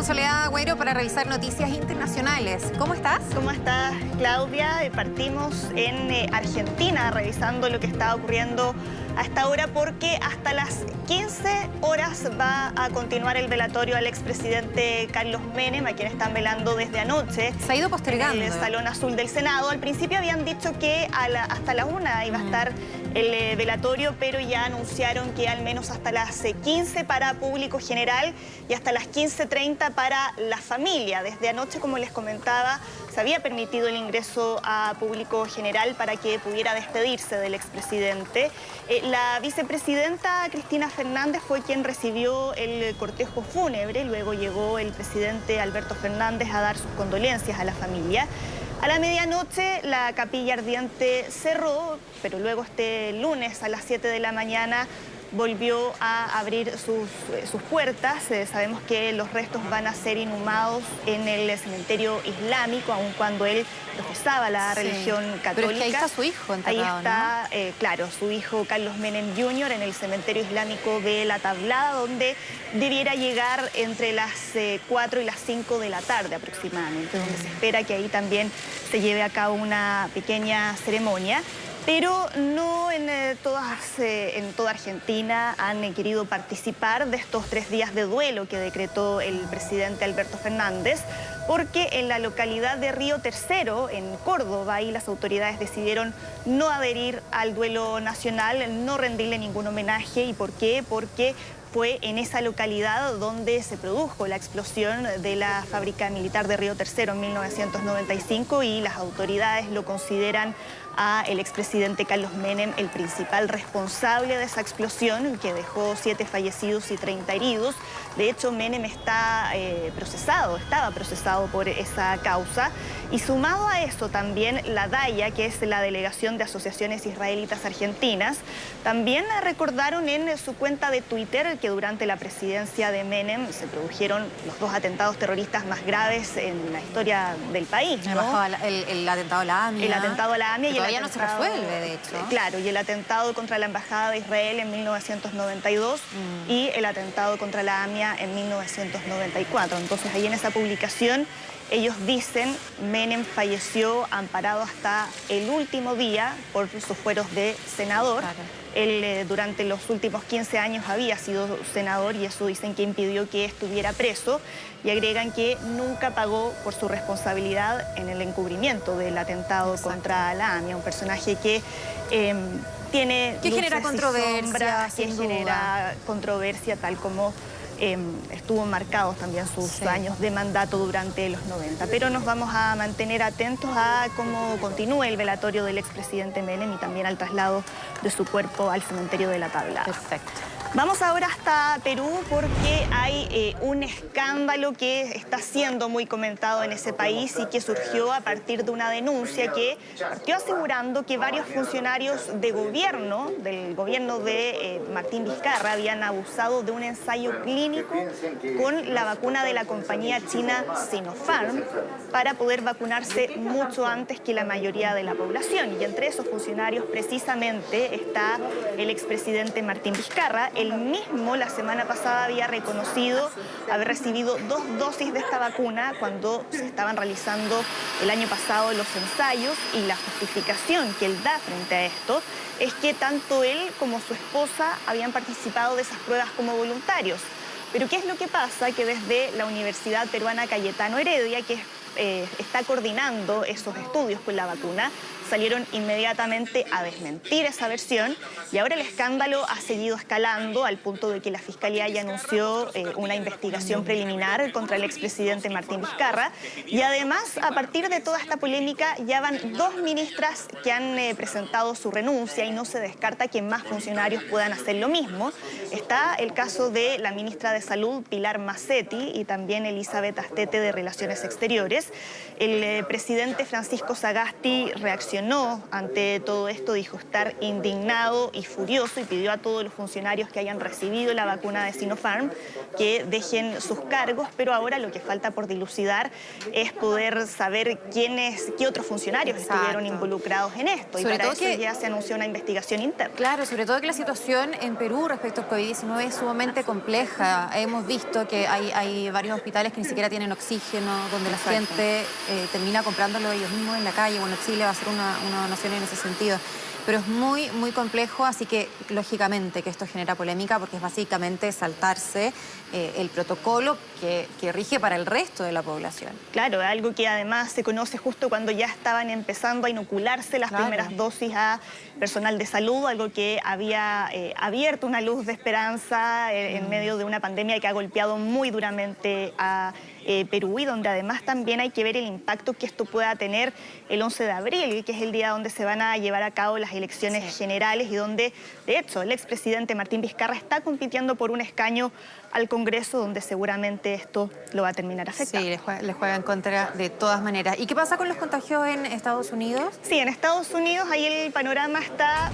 con Soledad Agüero para revisar noticias internacionales. ¿Cómo estás? ¿Cómo estás, Claudia? Partimos en Argentina revisando lo que está ocurriendo a esta hora porque hasta las 15 horas va a continuar el velatorio al expresidente Carlos Menem, a quien están velando desde anoche. Se ha ido postergando. En el Salón Azul del Senado. Al principio habían dicho que hasta la 1 iba a estar el velatorio, pero ya anunciaron que al menos hasta las 15 para público general y hasta las 15:30 para la familia. Desde anoche, como les comentaba, se había permitido el ingreso a público general para que pudiera despedirse del expresidente. La vicepresidenta Cristina Fernández fue quien recibió el cortejo fúnebre, luego llegó el presidente Alberto Fernández a dar sus condolencias a la familia. A la medianoche la capilla ardiente cerró, pero luego este lunes a las 7 de la mañana volvió a abrir sus puertas. Sabemos que los restos van a ser inhumados en el cementerio islámico, aun cuando él profesaba la religión católica. Pero es que ahí está su hijo enterrado, ahí está, ¿no? Claro, su hijo Carlos Menem Jr. en el cementerio islámico de La Tablada, donde debiera llegar entre las 4 y las 5 de la tarde aproximadamente, donde se espera que ahí también se lleve a cabo una pequeña ceremonia. Pero no en toda Argentina han querido participar de estos 3 días de duelo que decretó el presidente Alberto Fernández, porque en la localidad de Río Tercero, en Córdoba, ahí las autoridades decidieron no adherir al duelo nacional, no rendirle ningún homenaje. ¿Y por qué? Porque fue en esa localidad donde se produjo la explosión de la fábrica militar de Río Tercero en 1995 y las autoridades lo consideran a el expresidente Carlos Menem el principal responsable de esa explosión que dejó 7 fallecidos y 30 heridos. De hecho, Menem estaba procesado por esa causa. Y sumado a eso también la DAIA, que es la Delegación de Asociaciones Israelitas Argentinas, también recordaron en su cuenta de Twitter que durante la presidencia de Menem se produjeron los 2 atentados terroristas más graves en la historia del país, ¿no? El atentado a la AMIA. El atentado a la AMIA y todavía no se resuelve, de hecho. Claro, y el atentado contra la Embajada de Israel en 1992 y el atentado contra la AMIA en 1994. Entonces, ahí en esa publicación ellos dicen Menem falleció amparado hasta el último día por sus fueros de senador. Claro. Él durante los últimos 15 años había sido senador y eso dicen que impidió que estuviera preso, y agregan que nunca pagó por su responsabilidad en el encubrimiento del atentado contra la AMIA, un personaje que tiene que genera controversia, que genera controversia, tal como estuvo marcados también sus años de mandato durante los 90. Pero nos vamos a mantener atentos a cómo continúe el velatorio del expresidente Menem y también al traslado de su cuerpo al cementerio de La Tablada. Perfecto. Vamos ahora hasta Perú porque hay un escándalo que está siendo muy comentado en ese país y que surgió a partir de una denuncia que partió asegurando que varios funcionarios del gobierno de Martín Vizcarra habían abusado de un ensayo clínico con la vacuna de la compañía china Sinopharm para poder vacunarse mucho antes que la mayoría de la población. Y entre esos funcionarios precisamente está el expresidente Martín Vizcarra. Él mismo la semana pasada había reconocido haber recibido 2 dosis de esta vacuna cuando se estaban realizando el año pasado los ensayos, y la justificación que él da frente a esto es que tanto él como su esposa habían participado de esas pruebas como voluntarios. Pero ¿qué es lo que pasa? Que desde la Universidad Peruana Cayetano Heredia, que está coordinando esos estudios con la vacuna, salieron inmediatamente a desmentir esa versión, y ahora el escándalo ha seguido escalando al punto de que la Fiscalía ya anunció una investigación preliminar contra el expresidente Martín Vizcarra. Y además, a partir de toda esta polémica, ya van 2 ministras que han presentado su renuncia, y no se descarta que más funcionarios puedan hacer lo mismo. Está el caso de la ministra de Salud, Pilar Macetti, y también Elizabeth Astete, de Relaciones Exteriores. Entonces, el presidente Francisco Sagasti reaccionó ante todo esto, dijo estar indignado y furioso y pidió a todos los funcionarios que hayan recibido la vacuna de Sinopharm que dejen sus cargos, pero ahora lo que falta por dilucidar es poder saber qué otros funcionarios estuvieron involucrados en esto. Sobre y para todo eso que ya se anunció una investigación interna. Claro, sobre todo que la situación en Perú respecto al COVID-19 es sumamente compleja. Hemos visto que hay varios hospitales que ni siquiera tienen oxígeno, donde la gente termina comprándolo ellos mismos en la calle. Bueno, Chile va a ser una donación en ese sentido. Pero es muy, muy complejo, así que lógicamente que esto genera polémica porque es básicamente saltarse el protocolo que rige para el resto de la población. Claro, algo que además se conoce justo cuando ya estaban empezando a inocularse las primeras dosis a personal de salud, algo que había abierto una luz de esperanza en medio de una pandemia que ha golpeado muy duramente a Perú y donde además también hay que ver el impacto que esto pueda tener el 11 de abril, que es el día donde se van a llevar a cabo las elecciones generales y donde, de hecho, el expresidente Martín Vizcarra está compitiendo por un escaño al Congreso, donde seguramente esto lo va a terminar afectando. Sí, le juega en contra de todas maneras. ¿Y qué pasa con los contagios en Estados Unidos? Sí, en Estados Unidos ahí el panorama está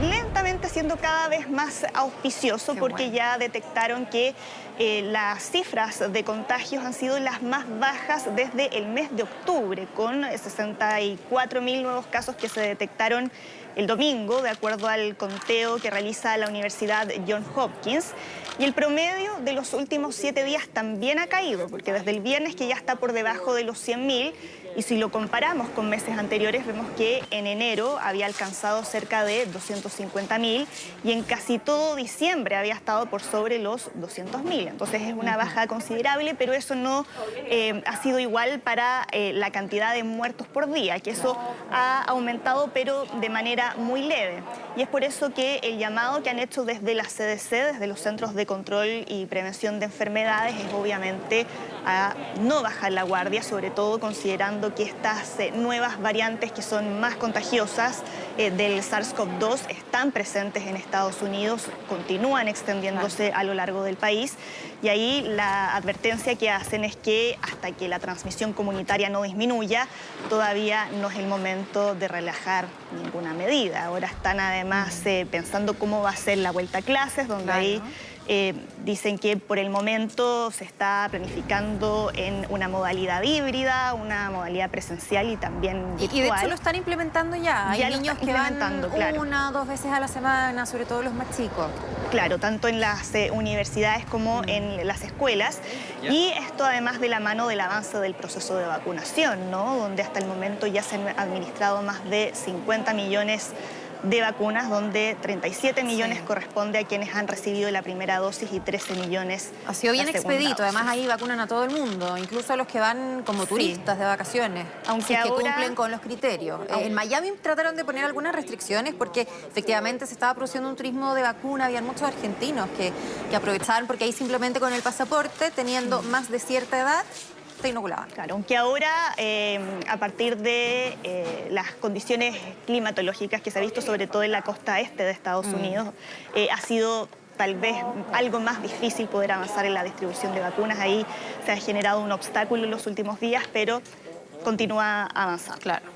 lentamente siendo cada vez más auspicioso porque ya detectaron que las cifras de contagios han sido las más bajas desde el mes de octubre, con 64.000 nuevos casos que se detectaron el domingo, de acuerdo al conteo que realiza la Universidad Johns Hopkins. Y el promedio de los últimos 7 días también ha caído, porque desde el viernes que ya está por debajo de los 100.000, y si lo comparamos con meses anteriores, vemos que en enero había alcanzado cerca de 250.000 y en casi todo diciembre había estado por sobre los 200.000. Entonces es una baja considerable, pero eso no ha sido igual para la cantidad de muertos por día, que eso ha aumentado, pero de manera muy leve. Y es por eso que el llamado que han hecho desde la CDC, desde los Centros de Control y Prevención de Enfermedades, es obviamente a no bajar la guardia, sobre todo considerando que estas nuevas variantes que son más contagiosas del SARS-CoV-2 están presentes en Estados Unidos, continúan extendiéndose a lo largo del país y ahí la advertencia que hacen es que hasta que la transmisión comunitaria no disminuya, todavía no es el momento de relajar ninguna medida. Ahora están además pensando cómo va a ser la vuelta a clases, donde ahí dicen que por el momento se está planificando en una modalidad híbrida, una modalidad presencial y también virtual. Y de hecho lo están implementando ya. Hay niños que van claro, 1 o 2 veces a la semana, sobre todo los más chicos. Claro, tanto en las universidades como en las escuelas. Y esto además de la mano del avance del proceso de vacunación, ¿no? Donde hasta el momento ya se han administrado más de 50 millones de vacunas, donde 37 millones corresponde a quienes han recibido la primera dosis y 13 millones ha sido bien la segunda expedito, dosis. además ahí vacunan a todo el mundo, incluso a los que van como turistas de vacaciones, aunque que ahora cumplen con los criterios. En Miami trataron de poner algunas restricciones porque efectivamente se estaba produciendo un turismo de vacuna, habían muchos argentinos que aprovechaban porque ahí simplemente con el pasaporte, teniendo más de cierta edad, está inoculada. Claro, aunque ahora a partir de las condiciones climatológicas que se ha visto sobre todo en la costa este de Estados Unidos, ha sido tal vez algo más difícil poder avanzar en la distribución de vacunas. Ahí se ha generado un obstáculo en los últimos días, pero continúa avanzando. Claro.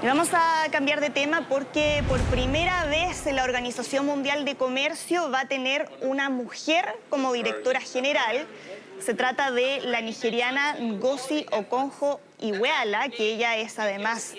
Y vamos a cambiar de tema porque por primera vez la Organización Mundial de Comercio va a tener una mujer como directora general. Se trata de la nigeriana Ngozi Okonjo-Iweala, que ella es además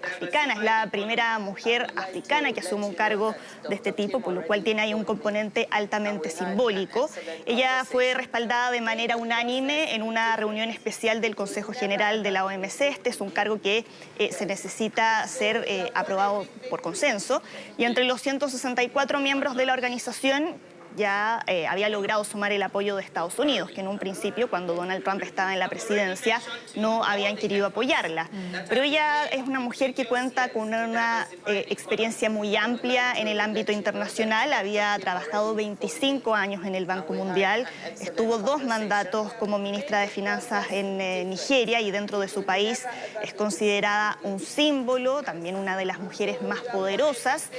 africana, es la primera mujer africana que asume un cargo de este tipo, por lo cual tiene ahí un componente altamente simbólico. Ella fue respaldada de manera unánime en una reunión especial del Consejo General de la OMC. Este es un cargo que se necesita ser aprobado por consenso. Y entre los 164 miembros de la organización, ya había logrado sumar el apoyo de Estados Unidos, que en un principio, cuando Donald Trump estaba en la presidencia, no habían querido apoyarla. Pero ella es una mujer que cuenta con una experiencia muy amplia en el ámbito internacional. Había trabajado 25 años en el Banco Mundial, estuvo 2 mandatos como ministra de Finanzas en Nigeria y dentro de su país es considerada un símbolo, también una de las mujeres más poderosas.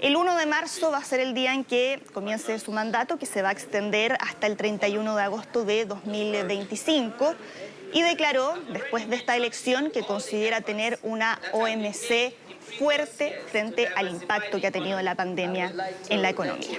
El 1 de marzo va a ser el día en que comience su mandato, que se va a extender hasta el 31 de agosto de 2025. y declaró, después de esta elección, que considera tener una OMC fuerte frente al impacto que ha tenido la pandemia en la economía.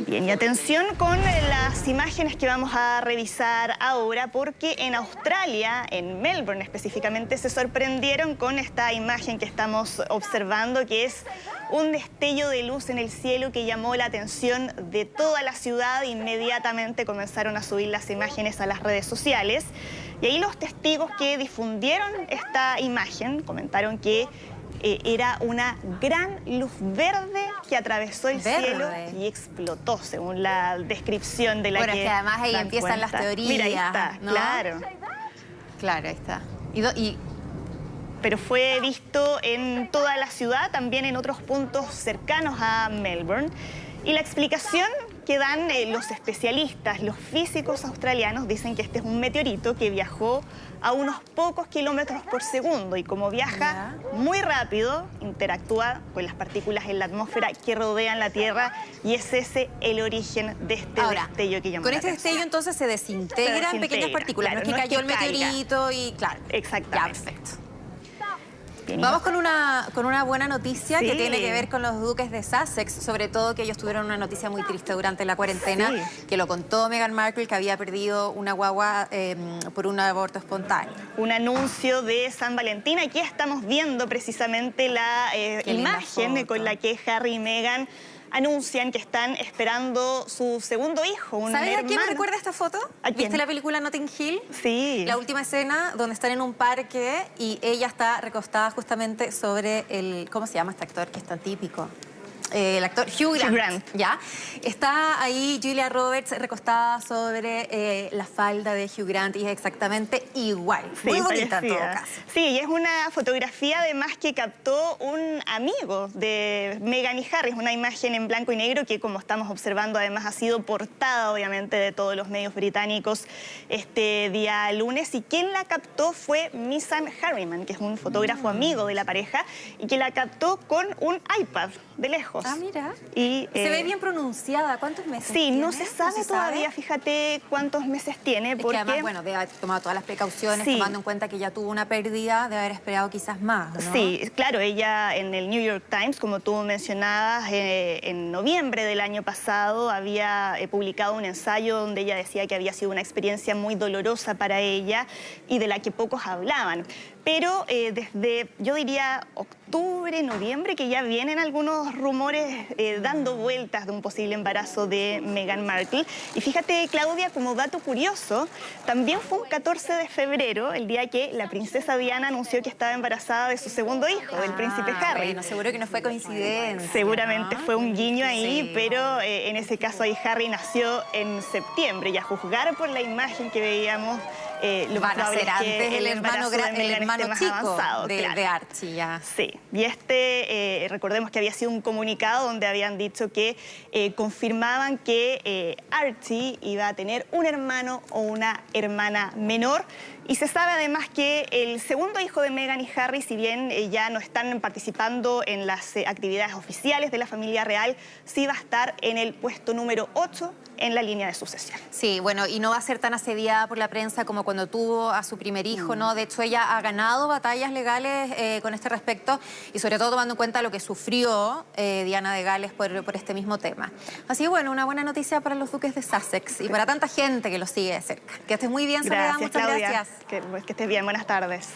Bien, y atención con las imágenes que vamos a revisar ahora, porque en Australia, en Melbourne específicamente, se sorprendieron con esta imagen que estamos observando, que es un destello de luz en el cielo que llamó la atención de toda la ciudad. Inmediatamente comenzaron a subir las imágenes a las redes sociales. Y ahí los testigos que difundieron esta imagen comentaron que era una gran luz verde que atravesó el cielo y explotó, según la descripción de la bueno, es que además ahí empiezan las teorías. Mira, ahí está, ¿no? Claro. Claro, ahí está. Pero fue visto en toda la ciudad, también en otros puntos cercanos a Melbourne. Y la explicación que dan los especialistas, los físicos australianos, dicen que este es un meteorito que viajó a unos pocos kilómetros por segundo y como viaja muy rápido, interactúa con las partículas en la atmósfera que rodean la Tierra y es ese el origen de este destello que llamamos. Con este destello entonces se desintegran pequeñas partículas, claro, no es que cayó el meteorito y claro. Exactamente. Ya, perfecto. Vamos con una buena noticia que tiene que ver con los duques de Sussex, sobre todo que ellos tuvieron una noticia muy triste durante la cuarentena, que lo contó Meghan Markle, que había perdido una guagua por un aborto espontáneo. Un anuncio de San Valentín. Aquí estamos viendo precisamente la imagen con la que Harry y Meghan anuncian que están esperando su segundo hijo, un hermano. ¿Sabes a quién me recuerda esta foto? ¿Viste la película Notting Hill? Sí. La última escena donde están en un parque y ella está recostada justamente sobre el... ¿Cómo se llama este actor que es tan típico? El actor Hugh Grant. ¿Ya? Está ahí Julia Roberts recostada sobre la falda de Hugh Grant y es exactamente igual. Sí, muy bonita en todo caso. Sí, y es una fotografía además que captó un amigo de Meghan y Harry. Es una imagen en blanco y negro que, como estamos observando, además ha sido portada obviamente de todos los medios británicos este día lunes. Y quien la captó fue Missan Harriman, que es un fotógrafo amigo de la pareja y que la captó con un iPad de lejos. Ah, mira. Y, se ve bien pronunciada. ¿Cuántos meses tiene? Sí, no se sabe todavía, fíjate cuántos meses tiene. Porque además, bueno, debe haber tomado todas las precauciones, tomando en cuenta que ya tuvo una pérdida, de haber esperado quizás más, ¿no? Sí, claro, ella en el New York Times, como tú mencionabas, en noviembre del año pasado había publicado un ensayo donde ella decía que había sido una experiencia muy dolorosa para ella y de la que pocos hablaban. Pero desde, yo diría, octubre, noviembre, que ya vienen algunos rumores dando vueltas de un posible embarazo de Meghan Markle. Y fíjate, Claudia, como dato curioso, también fue un 14 de febrero, el día que la princesa Diana anunció que estaba embarazada de su segundo hijo, del príncipe Harry. Bueno, seguro que no fue coincidencia. Seguramente fue un guiño ahí, pero en ese caso ahí Harry nació en septiembre. Y a juzgar por la imagen que veíamos, lo van a ser antes el hermano chico de Archie, ya. Sí, y recordemos que había sido un comunicado donde habían dicho que confirmaban que Archie iba a tener un hermano o una hermana menor. Y se sabe además que el segundo hijo de Meghan y Harry, si bien ya no están participando en las actividades oficiales de la familia real, sí va a estar en el puesto número 8 en la línea de sucesión. Sí, bueno, y no va a ser tan asediada por la prensa como cuando tuvo a su primer hijo, ¿no? De hecho, ella ha ganado batallas legales con este respecto y sobre todo tomando en cuenta lo que sufrió Diana de Gales por este mismo tema. Así que bueno, una buena noticia para los duques de Sussex y para tanta gente que los sigue de cerca. Que estés muy bien, Soledad, muchas Claudia. gracias. Que estés bien, buenas tardes.